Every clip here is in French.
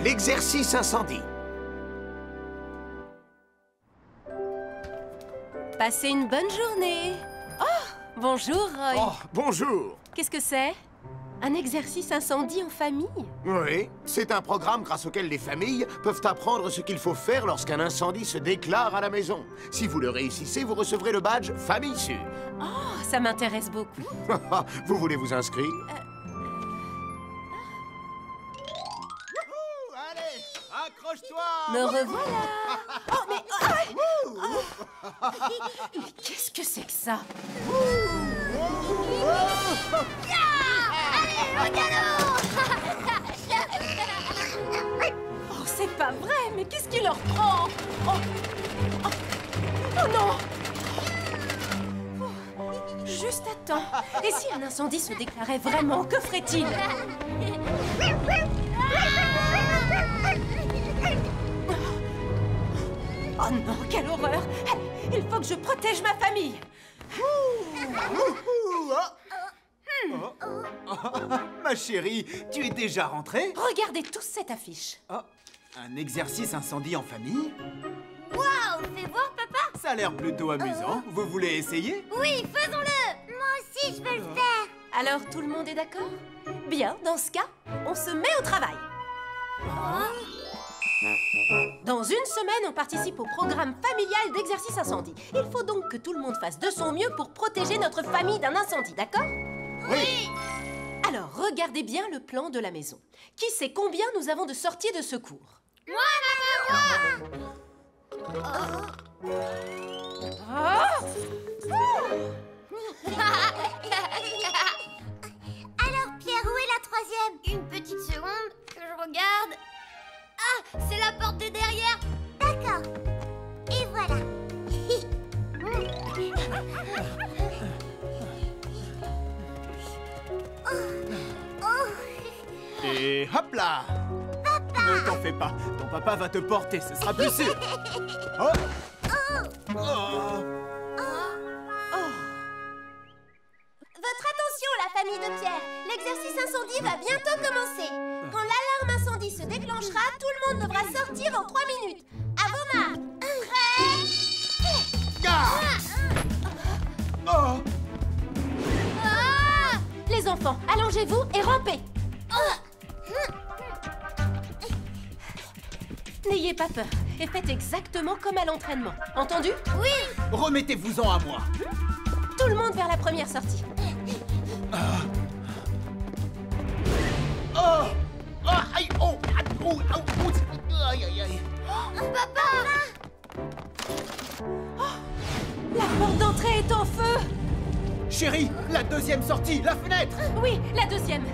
L'exercice incendie. Passez une bonne journée. Oh, bonjour, Roy. Oh, bonjour. Qu'est-ce que c'est? Un exercice incendie en famille? Oui, c'est un programme grâce auquel les familles peuvent apprendre ce qu'il faut faire lorsqu'un incendie se déclare à la maison. Si vous le réussissez, vous recevrez le badge Famille Sûre. Oh, ça m'intéresse beaucoup. Vous voulez vous inscrire? Allez, accroche-toi! Me revoilà. Oh, mais... Mais qu'est-ce que c'est que ça? Allez, au galop! Oh, c'est pas vrai, mais qu'est-ce qui leur prend? Oh, oh, oh non! Juste à temps. Et si un incendie se déclarait vraiment, que ferait-il? Oh non, quelle horreur! Allez, il faut que je protège ma famille! Ma chérie, tu es déjà rentrée? Regardez tous cette affiche. Oh, un exercice incendie en famille? Waouh, fais voir, papa! Ça a l'air plutôt amusant. Vous voulez essayer? Oui, faisons-le! Moi aussi, je veux le faire! Alors, tout le monde est d'accord? Bien, dans ce cas, on se met au travail. Dans une semaine, on participe au programme familial d'exercice incendie. Il faut donc que tout le monde fasse de son mieux pour protéger notre famille d'un incendie, d'accord? Oui! Alors, regardez bien le plan de la maison. Qui sait combien nous avons de sorties de secours? Moi, maman, Alors, Pierre, où est la troisième? Une petite seconde, que je regarde. Ah, c'est la porte de derrière. D'accord. Et voilà. Et hop là! Ne t'en fais pas, ton papa va te porter, ce sera plus sûr. Oh. Oh. Votre attention, la famille de Pierre. L'exercice incendie va bientôt commencer. Quand l'alarme incendie se déclenchera, tout le monde devra sortir en 3 minutes. À vos marques. Prêt? Oh. Ah! Les enfants, allongez-vous et rampez. N'ayez pas peur et faites exactement comme à l'entraînement. Entendu? Oui! Remettez-vous-en à moi. Tout le monde vers la première sortie. Oh. Oh. Aïe. Oh. Oh. Oh. Aïe, aïe, aïe. Papa! La porte d'entrée est en feu. Chérie, la deuxième sortie, la fenêtre. Oui, la deuxième.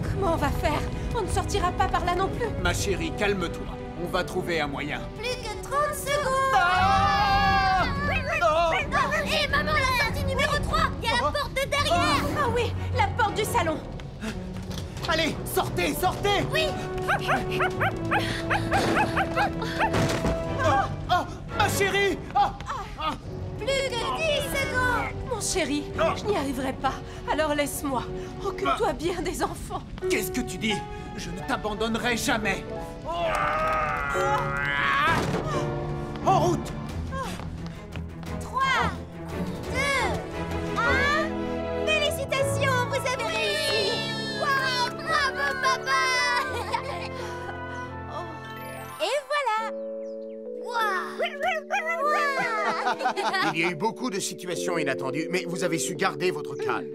Comment on va faire? On ne sortira pas par là non plus. Ma chérie, calme-toi. On va trouver un moyen. Plus que 30 secondes! Ah. Oh. Hé, maman, la sortie numéro 3! Il y a la porte de derrière! Ah oui, la porte du salon. Allez, sortez, sortez. Oui! Oh, oh, ma chérie. Oh. Plus que 10 secondes! Mon chéri, je n'y arriverai pas. Alors laisse-moi. Occupe-toi bien des enfants. Qu'est-ce que tu dis? Je ne t'abandonnerai jamais. En route. 3, 2, 1... Félicitations, vous avez réussi! Waouh, bravo, papa! Et voilà! Waouh! Il y a eu beaucoup de situations inattendues, mais vous avez su garder votre calme.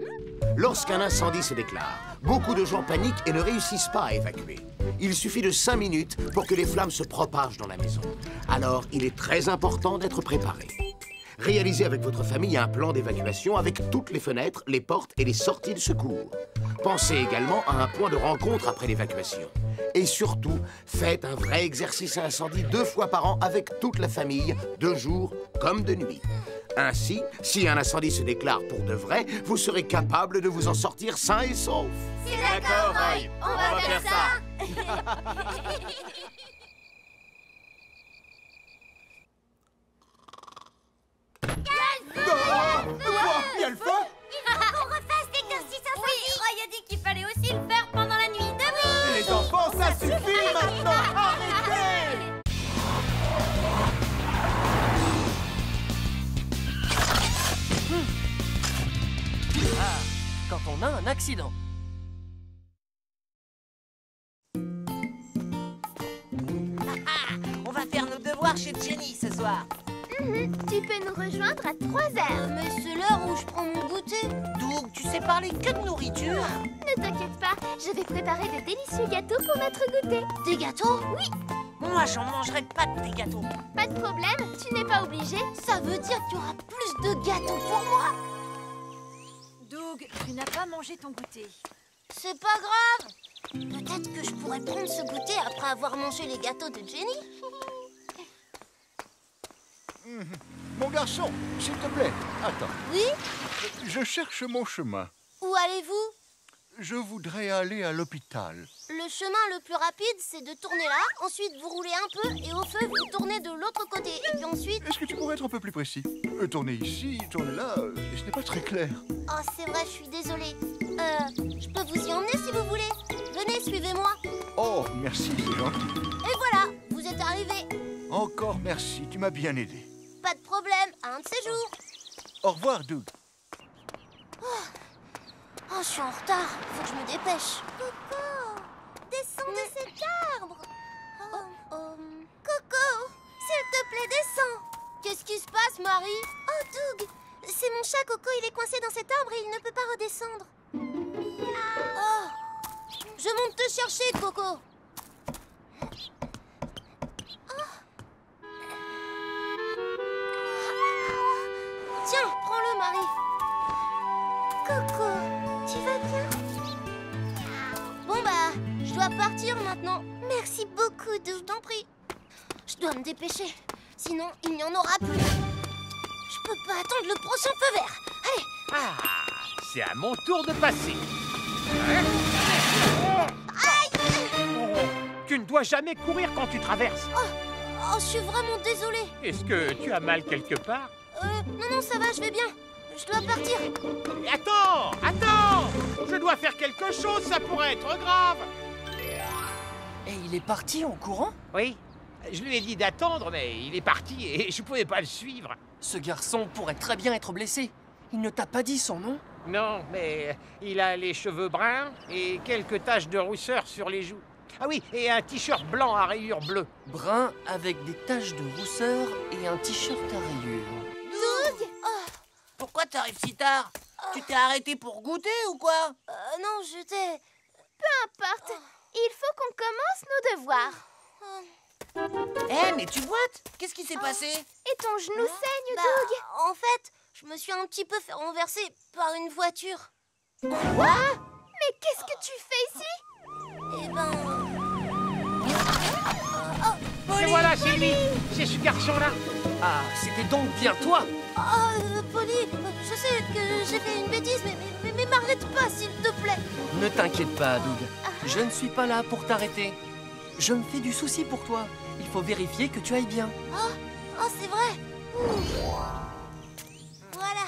Lorsqu'un incendie se déclare, beaucoup de gens paniquent et ne réussissent pas à évacuer. Il suffit de 5 minutes pour que les flammes se propagent dans la maison. Alors, il est très important d'être préparé. Réalisez avec votre famille un plan d'évacuation avec toutes les fenêtres, les portes et les sorties de secours. Pensez également à un point de rencontre après l'évacuation. Et surtout, faites un vrai exercice à incendie 2 fois par an avec toute la famille, de jour comme de nuit. Ainsi, si un incendie se déclare pour de vrai, vous serez capable de vous en sortir sain et sauf. C'est d'accord, Roy! On va faire ça! Il y a le quand on a un accident. On va faire nos devoirs chez Jenny ce soir. Tu peux nous rejoindre à 3h. Mais c'est l'heure où je prends mon goûter. Doug, tu sais parler que de nourriture. Ne t'inquiète pas, je vais préparer de délicieux gâteaux pour notre goûter. Des gâteaux? Oui. Moi, j'en mangerai pas de tes gâteaux. Pas de problème, tu n'es pas obligé. Ça veut dire qu'il y aura plus de gâteaux pour moi. Doug, tu n'as pas mangé ton goûter. C'est pas grave. Peut-être que je pourrais prendre ce goûter après avoir mangé les gâteaux de Jenny. Mon garçon, s'il te plaît, attends. Oui? Je cherche mon chemin. Où allez-vous? Je voudrais aller à l'hôpital. Le chemin le plus rapide, c'est de tourner là, ensuite vous roulez un peu et au feu, vous tournez de l'autre côté. Et puis ensuite... Est-ce que tu pourrais être un peu plus précis? Tourner ici, tourner là, ce n'est pas très clair. Oh, c'est vrai, je suis désolée. Je peux vous y emmener si vous voulez. Venez, suivez-moi. Oh, merci, c'est gentil. Et voilà, vous êtes arrivés. Encore merci, tu m'as bien aidé. Pas de problème, à un de ces jours. Au revoir, Doug. Oh, je suis en retard. Faut que je me dépêche. Coco, descends de cet arbre. Coco, s'il te plaît, descends. Qu'est-ce qui se passe, Marie? Oh, Doug, c'est mon chat Coco. Il est coincé dans cet arbre et il ne peut pas redescendre. Oh, je monte te chercher, Coco. Tiens, prends-le, Marie. Coco, tu vas bien? Bon bah, je dois partir maintenant. Merci beaucoup, Doug. Je t'en prie. Je dois me dépêcher, sinon il n'y en aura plus. Je peux pas attendre le prochain feu vert. Allez. Ah, c'est à mon tour de passer. Aïe! Tu ne dois jamais courir quand tu traverses. Oh, je suis vraiment désolée. Est-ce que tu as mal quelque part? Non, ça va, je vais bien. Je dois partir. Attends! Je dois faire quelque chose, ça pourrait être grave. Et il est parti en courant? Oui, je lui ai dit d'attendre, mais il est parti et je pouvais pas le suivre. Ce garçon pourrait très bien être blessé. Il ne t'a pas dit son nom? Non, mais il a les cheveux bruns et quelques taches de rousseur sur les joues. Ah oui, et un t-shirt blanc à rayures bleues. Brun avec des taches de rousseur et un t-shirt à rayures. Doug! Pourquoi t'arrives si tard? Tu t'es arrêté pour goûter ou quoi? Non, j'étais... Peu importe. Il faut qu'on commence nos devoirs. Eh, mais tu boites? Qu'est-ce qui s'est passé? Et ton genou saigne, Doug? En fait, je me suis un petit peu fait renverser par une voiture. Quoi? Mais qu'est-ce que tu fais ici? Eh ben... Et voilà, c'est lui. C'est ce garçon-là. Ah, c'était donc bien toi? Polly, je sais que j'ai fait une bêtise, mais m'arrête pas, s'il te plaît. Ne t'inquiète pas, Doug. Je ne suis pas là pour t'arrêter. Je me fais du souci pour toi. Il faut vérifier que tu ailles bien. Oh, c'est vrai. Voilà.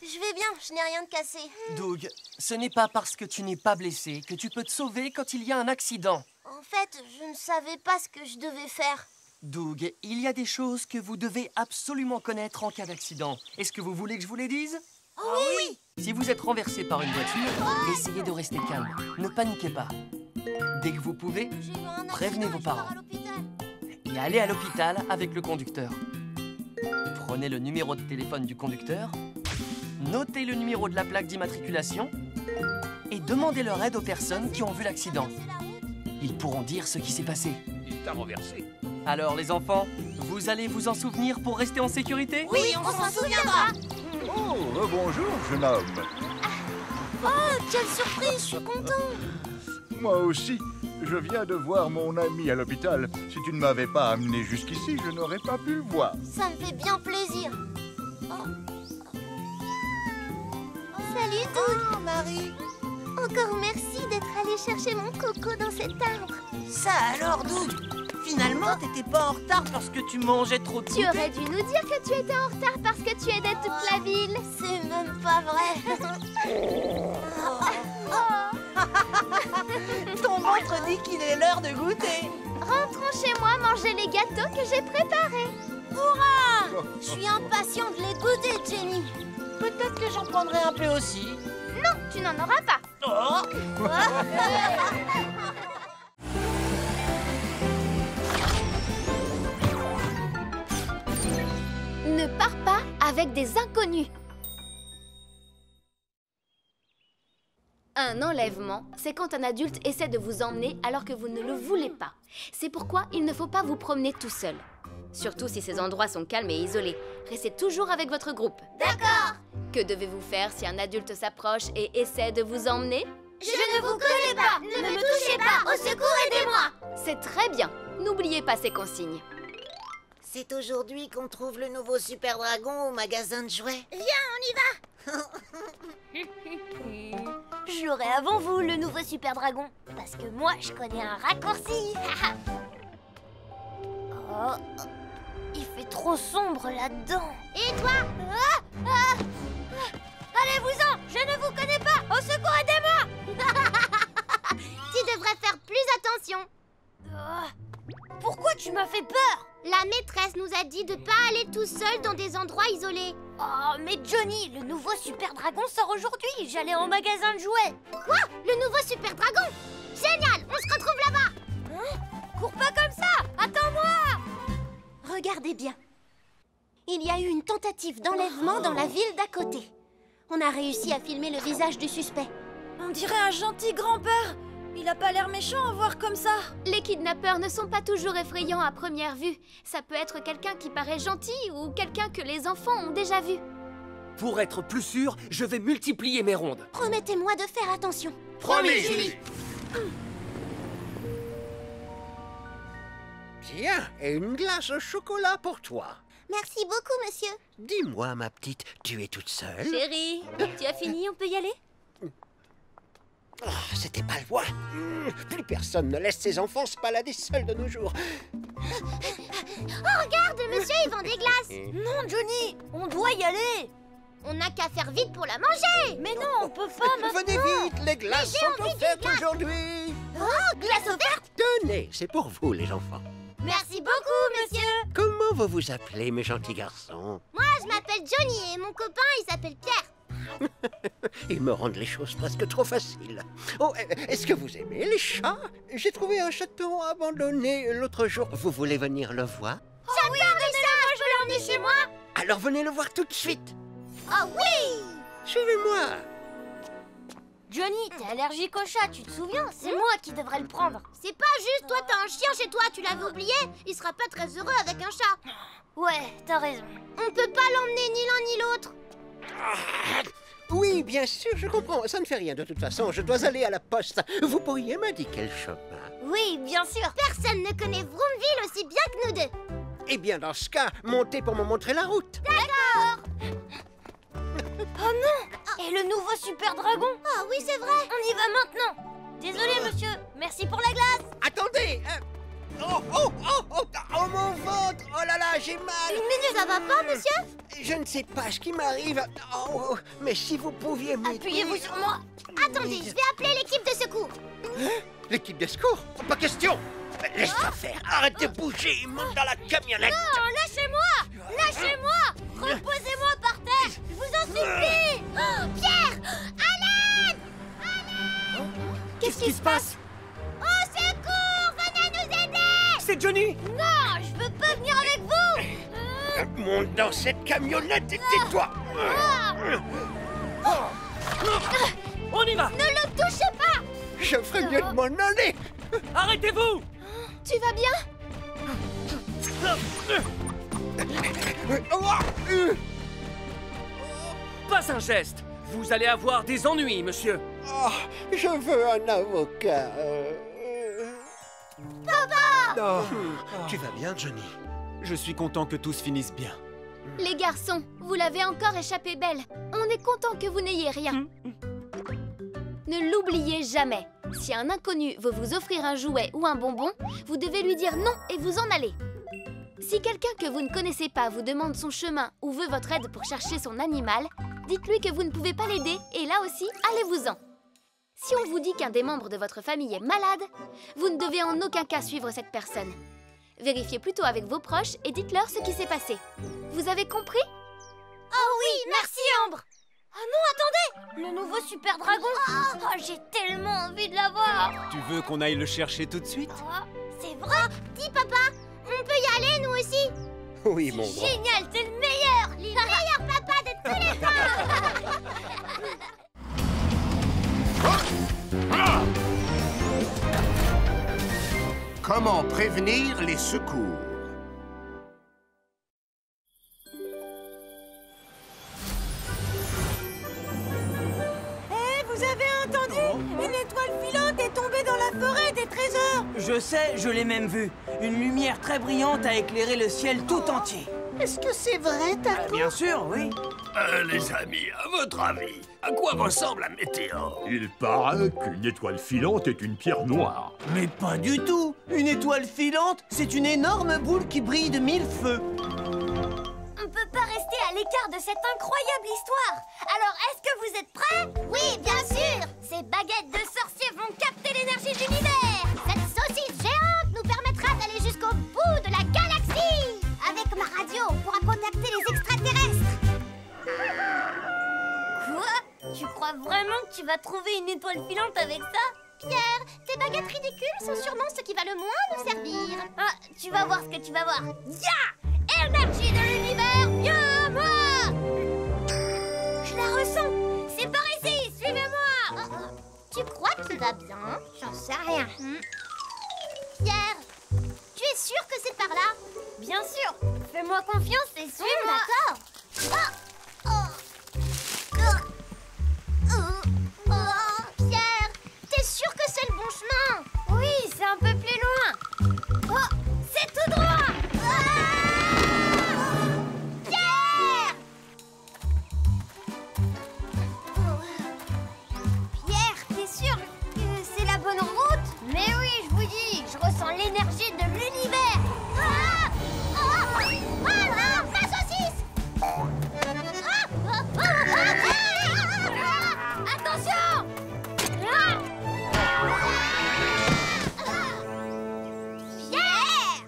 Je vais bien, je n'ai rien de cassé. Doug, ce n'est pas parce que tu n'es pas blessé que tu peux te sauver quand il y a un accident. En fait, je ne savais pas ce que je devais faire. Doug, il y a des choses que vous devez absolument connaître en cas d'accident. Est-ce que vous voulez que je vous les dise? Oui. Si vous êtes renversé par une voiture, essayez de rester calme. Ne paniquez pas. Dès que vous pouvez, J'ai eu un prévenez accident, vos parents. je pars à l'hôpital. Et allez à l'hôpital avec le conducteur. Prenez le numéro de téléphone du conducteur, notez le numéro de la plaque d'immatriculation et demandez leur aide aux personnes qui ont vu l'accident. C'est la route. Ils pourront dire ce qui s'est passé. Il t'a renversé. Alors les enfants, vous allez vous en souvenir pour rester en sécurité? Oui, on s'en souviendra. Oh, rebonjour, jeune homme. Oh, quelle surprise, je suis content. Moi aussi, je viens de voir mon ami à l'hôpital. Si tu ne m'avais pas amené jusqu'ici, je n'aurais pas pu le voir. Ça me fait bien plaisir. Salut, Doug. Marie. Encore merci d'être allé chercher mon coco dans cet arbre. Ça alors, Doug? Finalement, t'étais pas en retard parce que tu mangeais trop de Tu aurais dû nous dire que tu étais en retard parce que tu aidais toute la ville. C'est même pas vrai. Ton ventre dit qu'il est l'heure de goûter. Rentrons chez moi manger les gâteaux que j'ai préparés. Hurrah! Je suis impatient de les goûter, Jenny. Peut-être que j'en prendrai un peu aussi. Non, tu n'en auras pas. Oh. Ne pars pas avec des inconnus. Un enlèvement, c'est quand un adulte essaie de vous emmener alors que vous ne le voulez pas. C'est pourquoi il ne faut pas vous promener tout seul. Surtout si ces endroits sont calmes et isolés. Restez toujours avec votre groupe. D'accord. Que devez-vous faire si un adulte s'approche et essaie de vous emmener? Je ne vous connais pas. Ne me touchez pas. Au secours, aidez-moi. C'est très bien. N'oubliez pas ces consignes. C'est aujourd'hui qu'on trouve le nouveau Super Dragon au magasin de jouets. Viens, on y va. Je l'aurai avant vous, le nouveau Super Dragon. Parce que moi, je connais un raccourci. Oh, il fait trop sombre là-dedans. Et toi? Allez-vous-en, je ne vous connais pas. Au secours, aidez-moi. Tu devrais faire plus attention. Pourquoi tu m'as fait peur? La maîtresse nous a dit de pas aller tout seul dans des endroits isolés. Oh, mais Johnny, le nouveau Super Dragon sort aujourd'hui. J'allais en magasin de jouets. Quoi? Le nouveau Super Dragon? Génial, on se retrouve là-bas. Hein? Cours pas comme ça. Attends-moi. Regardez bien. Il y a eu une tentative d'enlèvement dans la ville d'à côté. On a réussi à filmer le visage du suspect. On dirait un gentil grand-père. Il a pas l'air méchant à voir comme ça. Les kidnappeurs ne sont pas toujours effrayants à première vue. Ça peut être quelqu'un qui paraît gentil ou quelqu'un que les enfants ont déjà vu. Pour être plus sûr, je vais multiplier mes rondes. Promettez-moi de faire attention. Promis, Julie. Tiens, et une glace au chocolat pour toi. Merci beaucoup, monsieur. Dis-moi, ma petite, tu es toute seule? Chérie, tu as fini, on peut y aller? Oh, c'était pas loin. Plus personne ne laisse ses enfants se balader seuls de nos jours. Oh, regarde, monsieur, il vend des glaces. Non, Johnny, on doit y aller. On n'a qu'à faire vite pour la manger. Mais non, on peut pas maintenant. Venez vite, les glaces sont offertes aujourd'hui. Oh, glace offerte. Tenez, c'est pour vous, les enfants. Merci beaucoup, monsieur. Comment vous vous appelez, mes gentils garçons? Moi, je m'appelle Johnny et mon copain, il s'appelle Pierre. Ils me rendent les choses presque trop faciles. Oh, est-ce que vous aimez les chats? J'ai trouvé un chaton abandonné l'autre jour. Vous voulez venir le voir? J'adore les chats, je veux l'emmener chez moi. Alors venez le voir tout de suite. Oh oui. Suivez-moi. Johnny, t'es allergique au chat, tu te souviens? C'est moi qui devrais le prendre. C'est pas juste, toi t'as un chien chez toi, tu l'avais oublié? Il sera pas très heureux avec un chat. Ouais, t'as raison. On peut pas l'emmener ni l'un ni l'autre. Oui, bien sûr, je comprends. Ça ne fait rien de toute façon. Je dois aller à la poste. Vous pourriez m'indiquer le chemin? Oui, bien sûr. Personne ne connaît Vroomville aussi bien que nous deux. Eh bien, dans ce cas, montez pour me montrer la route. D'accord. Oh non. Et le nouveau Super Dragon? Ah oui, c'est vrai. On y va maintenant. Désolé, monsieur. Merci pour la glace. Attendez. Oh, mon ventre. Oh là là, j'ai mal. Une minute, ça va pas, monsieur? Je ne sais pas ce qui m'arrive. Oh, mais si vous pouviez m'aider... Appuyez-vous sur moi. Attendez, je vais appeler l'équipe de secours. L'équipe de secours? Pas question. Laisse-moi faire. Arrête de bouger. Monte dans la camionnette. Non, lâchez-moi. Lâchez-moi. Reposez-moi par terre. Je vous en supplie. Oh, Pierre, à l'aide. Qu'est-ce qui se passe? Au secours, venez nous aider. C'est Johnny. Non, je veux pas venir avec vous. Monte dans cette camionnette et tais-toi. On y va. Ne le touchez pas. Je ferais mieux de m'en aller. Arrêtez-vous. Tu vas bien? Pas un geste. Vous allez avoir des ennuis, monsieur. Oh, je veux un avocat. Papa! Oh. Tu vas bien, Johnny? Je suis content que tout se finisse bien. Les garçons, vous l'avez encore échappé belle. On est content que vous n'ayez rien. Ne l'oubliez jamais. Si un inconnu veut vous offrir un jouet ou un bonbon, vous devez lui dire non et vous en aller. Si quelqu'un que vous ne connaissez pas vous demande son chemin ou veut votre aide pour chercher son animal, dites-lui que vous ne pouvez pas l'aider et là aussi, allez-vous-en. Si on vous dit qu'un des membres de votre famille est malade, vous ne devez en aucun cas suivre cette personne. Vérifiez plutôt avec vos proches et dites-leur ce qui s'est passé. Vous avez compris? Oh oui, merci Ambre! Oh non, attendez! Le nouveau super dragon! Oh, j'ai tellement envie de l'avoir! Tu veux qu'on aille le chercher tout de suite? Oh, c'est vrai? Dis, papa, on peut y aller, nous aussi? Oui, mon grand. Génial, t'es le meilleur! Le meilleur papa de tous les temps! Comment prévenir les secours? Vous avez entendu? Une étoile filante est tombée dans la forêt des trésors! Je sais, je l'ai même vu. Une lumière très brillante a éclairé le ciel tout entier. Est-ce que c'est vrai, Taco? Bien sûr, oui. Les amis, à votre avis, à quoi ressemble la météore? Il paraît qu'une étoile filante est une pierre noire. Mais pas du tout. Une étoile filante, c'est une énorme boule qui brille de 1000 feux. On peut pas rester à l'écart de cette incroyable histoire. Alors, est-ce que vous êtes prêts? Oui, bien sûr. Ces baguettes de sorciers vont capter l'énergie de l'univers. Cette saucisse géante nous permettra d'aller jusqu'au bout de la galaxie. Avec ma radio, on pourra contacter les extraterrestres. Quoi? Tu crois vraiment que tu vas trouver une étoile filante avec ça? Pierre, tes baguettes ridicules sont sûrement ce qui va le moins nous servir. Ah, tu vas voir ce que tu vas voir. Ya! Énergie de l'univers, viens à moi! Je la ressens. C'est par ici, suivez-moi. Tu crois qu'il va bien? J'en sais rien. Pierre, tu es sûr que c'est par là? Bien sûr. Fais-moi confiance et suis-moi. D'accord. Pierre, t'es sûr que c'est le bon chemin? Oui, c'est un peu plus loin. Oh, c'est tout droit. Pierre! Pierre, t'es sûr que c'est la bonne route? Mais oui, je vous dis, je ressens l'énergie de l'univers. Non, ma saucisse! Attention! Pierre!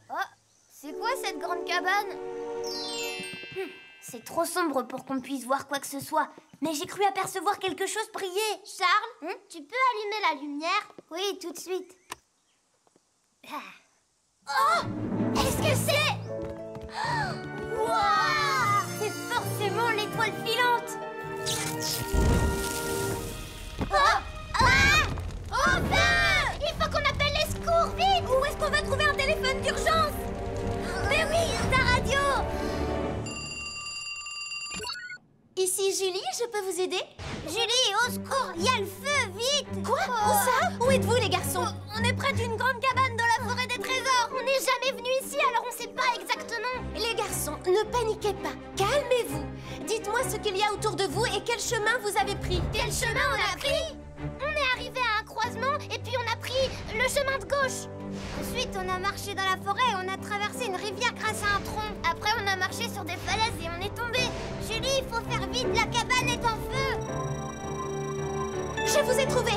Oh, c'est quoi cette grande cabane? C'est trop sombre pour qu'on puisse voir quoi que ce soit. Mais j'ai cru apercevoir quelque chose briller. Charles, tu peux allumer la lumière? Oui, tout de suite. Oh! Est-ce que c'est... Wow! C'est forcément l'étoile filante. Au feu! Il faut qu'on appelle les secours, vite! Où est-ce qu'on va trouver un téléphone d'urgence? Mais oui, ta radio! Ici Julie, je peux vous aider? Julie, au secours! Il y a le feu, vite! Quoi? Où ça? Où êtes-vous, les garçons? On est près d'une grande cabane dans la forêt des trésors! On n'est jamais venu ici, alors on sait pas exactement! Les garçons, ne paniquez pas! Calmez-vous! Dites-moi ce qu'il y a autour de vous et quel chemin vous avez pris! Quel chemin on a pris? On est arrivé à un croisement et puis on a pris le chemin de gauche. Ensuite, on a marché dans la forêt et on a traversé une rivière grâce à un tronc. Après, on a marché sur des falaises et on est tombé. Julie, il faut faire vite, la cabane est en feu. Je vous ai trouvé.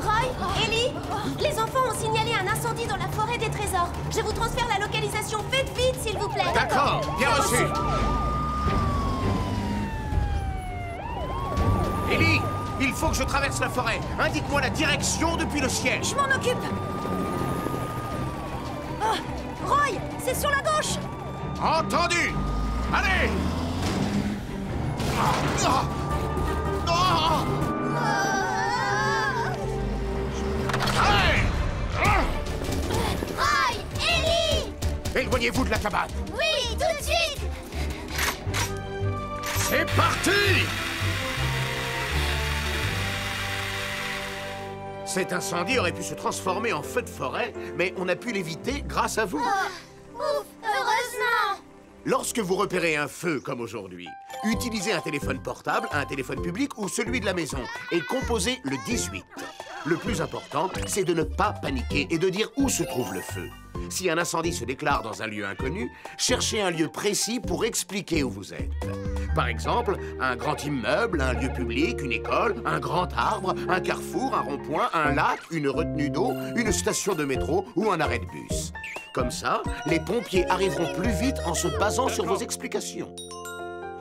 Roy, Ellie, les enfants ont signalé un incendie dans la forêt des trésors. Je vous transfère la localisation. Faites vite, s'il vous plaît. D'accord, bien reçu. Ellie, il faut que je traverse la forêt. Indique-moi la direction depuis le ciel. Je m'en occupe. Oh, Roy, c'est sur la gauche. Entendu. Allez. Allez. Roy, Ellie! Éloignez-vous de la cabane. Oui, tout de suite. C'est parti. Cet incendie aurait pu se transformer en feu de forêt, mais on a pu l'éviter grâce à vous. Ouf, heureusement. Lorsque vous repérez un feu comme aujourd'hui, utilisez un téléphone portable, un téléphone public ou celui de la maison et composez le 18. Le plus important, c'est de ne pas paniquer et de dire où se trouve le feu. Si un incendie se déclare dans un lieu inconnu, cherchez un lieu précis pour expliquer où vous êtes. Par exemple, un grand immeuble, un lieu public, une école, un grand arbre, un carrefour, un rond-point, un lac, une retenue d'eau, une station de métro ou un arrêt de bus. Comme ça, les pompiers arriveront plus vite en se basant sur vos explications.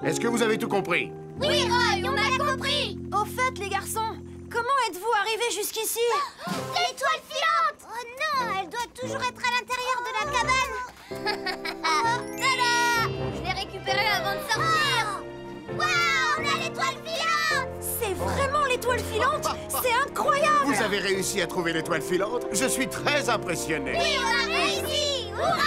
Est-ce que vous avez tout compris? Oui, Roy, on a compris. Au fait, les garçons, comment êtes-vous arrivés jusqu'ici? L'étoile filante! Oh non, elle doit toujours être à l'intérieur de la cabane. Tada! Je l'ai récupérée avant de sortir. Waouh, on a l'étoile filante! C'est vraiment l'étoile filante? C'est incroyable! Vous avez réussi à trouver l'étoile filante? Je suis très impressionné. Oui, on a réussi! Hurrah!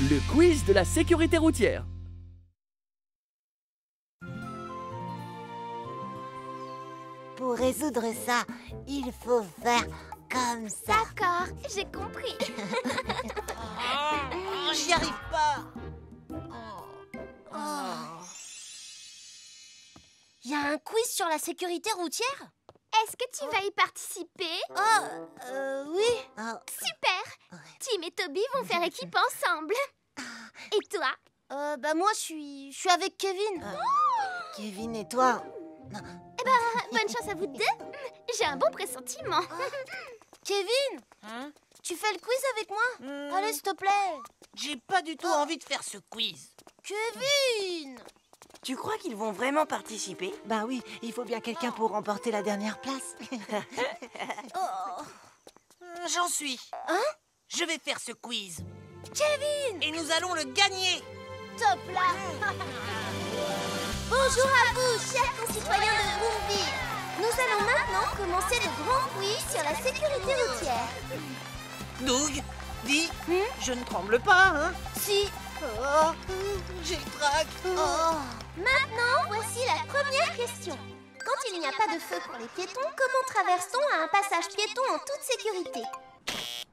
Le quiz de la sécurité routière. Pour résoudre ça, il faut faire comme ça. D'accord, j'ai compris. J'y arrive pas. Il y a un quiz sur la sécurité routière? Est-ce que tu vas y participer? Oui. Super! Tim et Toby vont faire équipe ensemble. Et toi? Moi, je suis avec Kevin. Kevin et toi? Eh ben, bonne chance à vous deux. J'ai un bon pressentiment. Kevin, tu fais le quiz avec moi? Allez, s'il te plaît. J'ai pas du tout envie de faire ce quiz. Kevin! Tu crois qu'ils vont vraiment participer? Ben oui, il faut bien quelqu'un pour remporter la dernière place. J'en suis. Je vais faire ce quiz. Kevin! Et nous allons le gagner. Top là! Bonjour à vous, chers concitoyens de Boomville. Nous allons maintenant commencer le grand quiz sur la sécurité routière. Doug, dis, je ne tremble pas, hein? Si. Oh, j'ai le trac. Maintenant, voici la première question. Quand il n'y a pas de feu pour les piétons, comment traverse-t-on à un passage piéton en toute sécurité?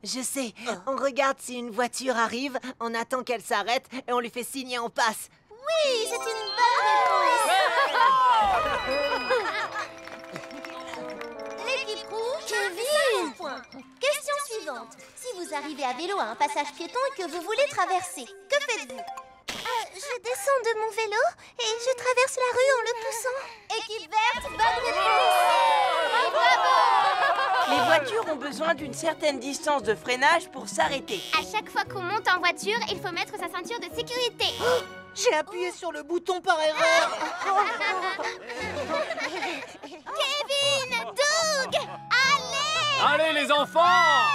Je sais, on regarde si une voiture arrive, on attend qu'elle s'arrête et on lui fait signe et on passe. Oui, c'est une bonne réponse. L'équipe rouge, Kevin! Point. Question suivante. Si vous arrivez à vélo à un passage piéton et que vous voulez traverser, que faites-vous? Je descends de mon vélo et je traverse la rue en le poussant. Équipe verte, bonne réponse! Bravo! Les voitures ont besoin d'une certaine distance de freinage pour s'arrêter. À chaque fois qu'on monte en voiture, il faut mettre sa ceinture de sécurité. J'ai appuyé sur le bouton par erreur. Kevin! Doug! Allez! Allez les enfants!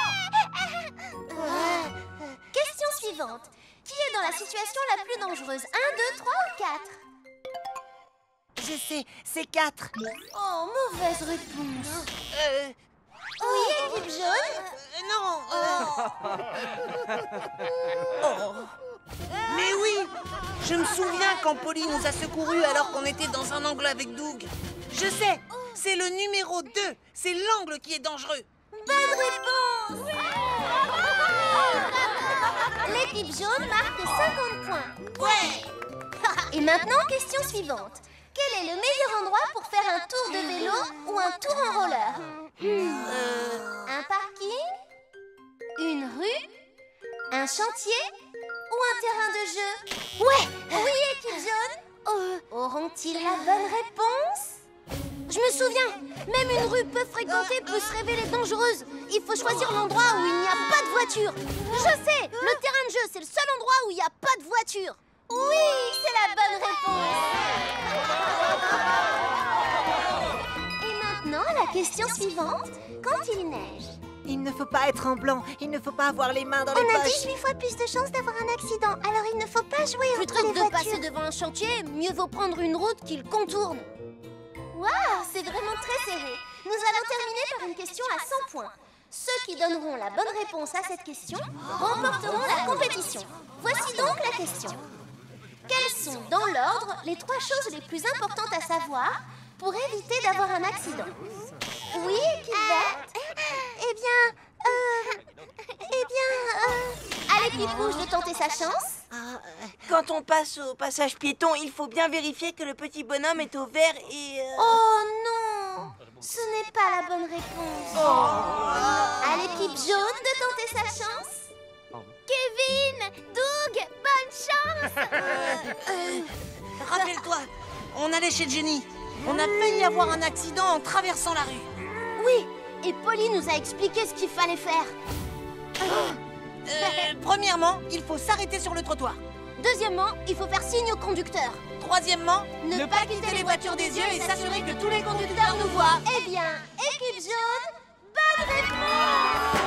Question suivante. Qui est dans la situation la plus dangereuse? 1, 2, 3 ou 4? Je sais, c'est 4. Oh, mauvaise réponse. Oui, équipe jaune? Non. Mais oui, je me souviens quand Polly nous a secourus alors qu'on était dans un angle avec Doug. Je sais, c'est le numéro 2. C'est l'angle qui est dangereux. Bonne réponse! L'équipe jaune marque 50 points. Ouais. Et maintenant, question suivante. Quel est le meilleur endroit pour faire un tour de vélo ou un tour en roller? Un parking? Une rue? Un chantier? Ou un terrain de jeu? Ouais! Oui, équipe jaune? Auront-ils la bonne réponse? Je me souviens, même une rue peu fréquentée peut se révéler dangereuse. Il faut choisir l'endroit où il n'y a pas de voiture. Je sais, le terrain de jeu, c'est le seul endroit où il n'y a pas de voiture. Oui, c'est la bonne réponse. Et maintenant, la question suivante. Quand il neige? Il ne faut pas être en blanc, il ne faut pas avoir les mains dans les poches. On a 18 fois plus de chances d'avoir un accident, alors il ne faut pas jouer entre Plutôt les que de voitures. passer devant un chantier, mieux vaut prendre une route qu'il contourne. Waouh, c'est vraiment très serré. Nous allons terminer par une question à 100 points. Ceux qui donneront la bonne réponse à cette question remporteront la compétition. Voici donc la question. Quelles sont, dans l'ordre, les 3 choses les plus importantes à savoir pour éviter d'avoir un accident? Oui, équipe verte? À l'équipe rouge de tenter sa chance? Quand on passe au passage piéton, il faut bien vérifier que le petit bonhomme est au vert et... Oh non! Ce n'est pas la bonne réponse. À l'équipe jaune de tenter sa chance? Kevin! Doug! Bonne chance! Rappelle-toi, on allait chez Jenny. On a failli avoir un accident en traversant la rue. Oui, Et Polly nous a expliqué ce qu'il fallait faire. Premièrement, il faut s'arrêter sur le trottoir. Deuxièmement, il faut faire signe au conducteur. Troisièmement, Ne pas quitter les voitures des yeux et s'assurer que tous les conducteurs nous voient. Eh bien, équipe jaune, bonne réponse!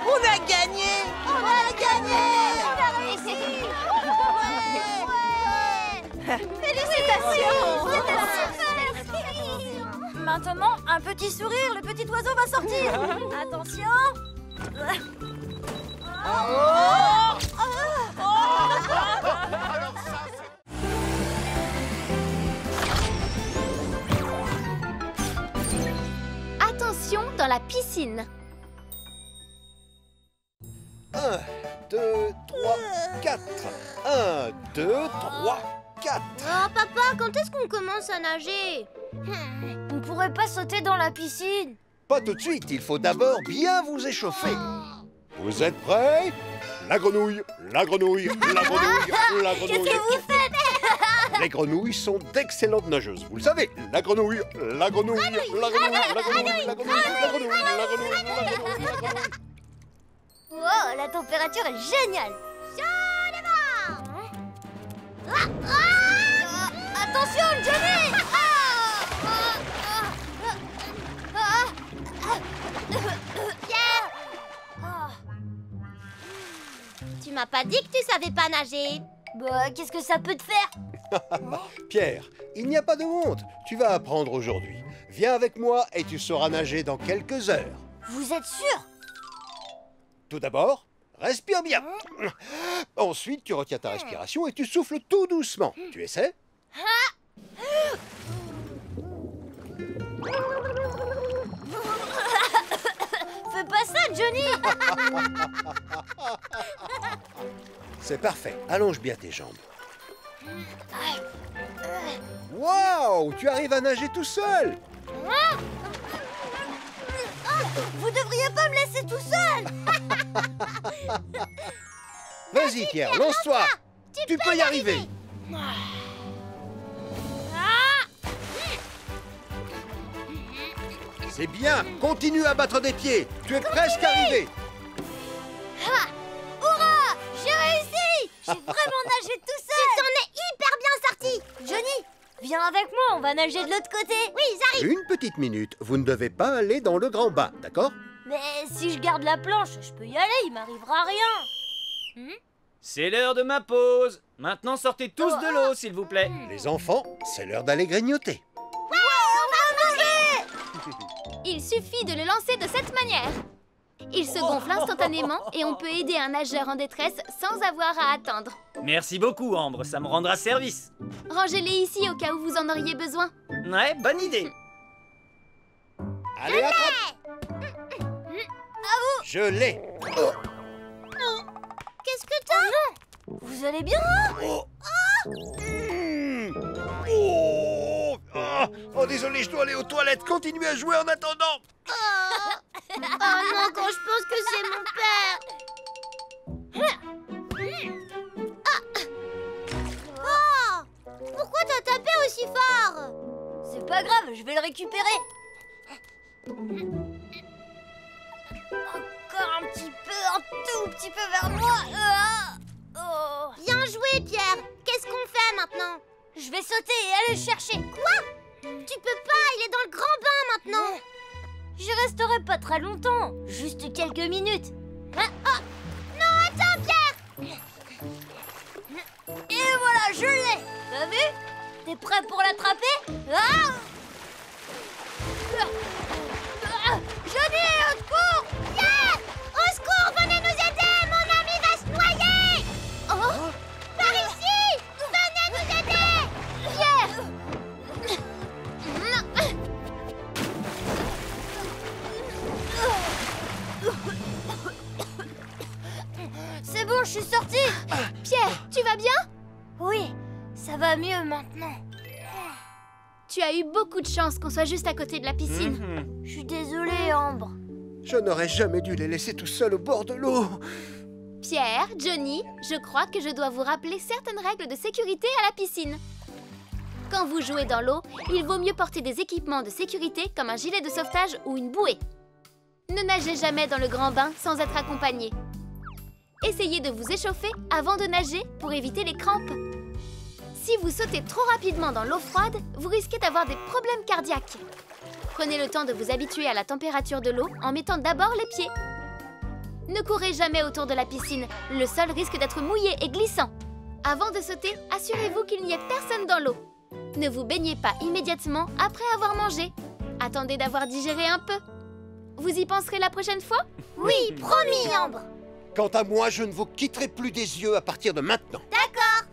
on a gagné! On a gagné! On a réussi! Ouais! Félicitations! Maintenant, un petit sourire, le petit oiseau va sortir. Attention! Attention dans la piscine. 1, 2, 3, 4. 1, 2, 3, 4. Oh, papa, quand est-ce qu'on commence à nager? On pourrait pas sauter dans la piscine? Pas tout de suite, il faut d'abord bien vous échauffer. Vous êtes prêts? La grenouille, la grenouille, la grenouille, la grenouille. Qu'est-ce que vous faites? Les grenouilles sont d'excellentes nageuses, vous le savez. La grenouille, la grenouille, la grenouille, la grenouille, la grenouille, la grenouille, la grenouille, la grenouille, la grenouille. Wow, la température est géniale. Attention, Johnny! Pierre! Tu m'as pas dit que tu savais pas nager. Bah, qu'est-ce que ça peut te faire? Pierre, il n'y a pas de honte. Tu vas apprendre aujourd'hui. Viens avec moi et tu sauras nager dans quelques heures. Vous êtes sûr? Tout d'abord, respire bien. Ensuite, tu retiens ta respiration et tu souffles tout doucement. Tu essaies? Fais pas ça, Johnny! C'est parfait. Allonge bien tes jambes. Waouh! Tu arrives à nager tout seul! Vous devriez pas me laisser tout seul! Vas-y, Pierre, lance-toi! Tu peux y arriver! C'est bien! Continue à battre des pieds! Tu es presque arrivé! Hurrah! J'ai réussi! J'ai vraiment nagé tout seul! Tu t'en es hyper bien sorti! Johnny, viens avec moi, on va nager de l'autre côté! Oui, j'arrive! Une petite minute, vous ne devez pas aller dans le grand bain, d'accord? Mais si je garde la planche, je peux y aller, il m'arrivera rien! C'est l'heure de ma pause. Maintenant, sortez tous de l'eau, s'il vous plaît. Les enfants, c'est l'heure d'aller grignoter. Ouais, on va manger! Il suffit de le lancer de cette manière. Il se gonfle instantanément et on peut aider un nageur en détresse sans avoir à attendre. Merci beaucoup, Ambre, ça me rendra service. Rangez-les ici au cas où vous en auriez besoin. Ouais, bonne idée. Allez, attrape! Je l'ai! Qu'est-ce que t'as? Oh non! Vous allez bien? Oh, désolé, je dois aller aux toilettes. Continuez à jouer en attendant. Oh non, quand je pense que c'est mon père. Oh! Pourquoi t'as tapé aussi fort? C'est pas grave, je vais le récupérer. Encore un petit peu, un tout petit peu vers moi. Bien joué, Pierre. Qu'est-ce qu'on fait maintenant? Je vais sauter et aller le chercher. Quoi? Tu peux pas, il est dans le grand bain maintenant. Je resterai pas très longtemps, juste quelques minutes. Non, attends, Pierre. Et voilà, je l'ai. T'as vu? T'es prêt pour l'attraper? Johnny, au secours! Pierre! Au secours, venez nous aider! Mon ami va se noyer! Oh! Par ici! Venez nous aider! Pierre! C'est bon, je suis sortie! Pierre, tu vas bien? Oui, ça va mieux maintenant. Tu as eu beaucoup de chance qu'on soit juste à côté de la piscine. Je suis désolée, Ambre. Je n'aurais jamais dû les laisser tout seuls au bord de l'eau. Pierre, Johnny, je crois que je dois vous rappeler certaines règles de sécurité à la piscine. Quand vous jouez dans l'eau, il vaut mieux porter des équipements de sécurité comme un gilet de sauvetage ou une bouée. Ne nagez jamais dans le grand bain sans être accompagné. Essayez de vous échauffer avant de nager pour éviter les crampes. Si vous sautez trop rapidement dans l'eau froide, vous risquez d'avoir des problèmes cardiaques. Prenez le temps de vous habituer à la température de l'eau en mettant d'abord les pieds. Ne courez jamais autour de la piscine, le sol risque d'être mouillé et glissant. Avant de sauter, assurez-vous qu'il n'y ait personne dans l'eau. Ne vous baignez pas immédiatement après avoir mangé. Attendez d'avoir digéré un peu. Vous y penserez la prochaine fois? Oui, promis, Ambre. Quant à moi, je ne vous quitterai plus des yeux à partir de maintenant. D'accord.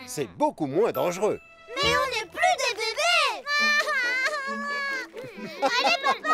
C'est beaucoup moins dangereux. Mais on n'est plus des bébés. Allez, papa.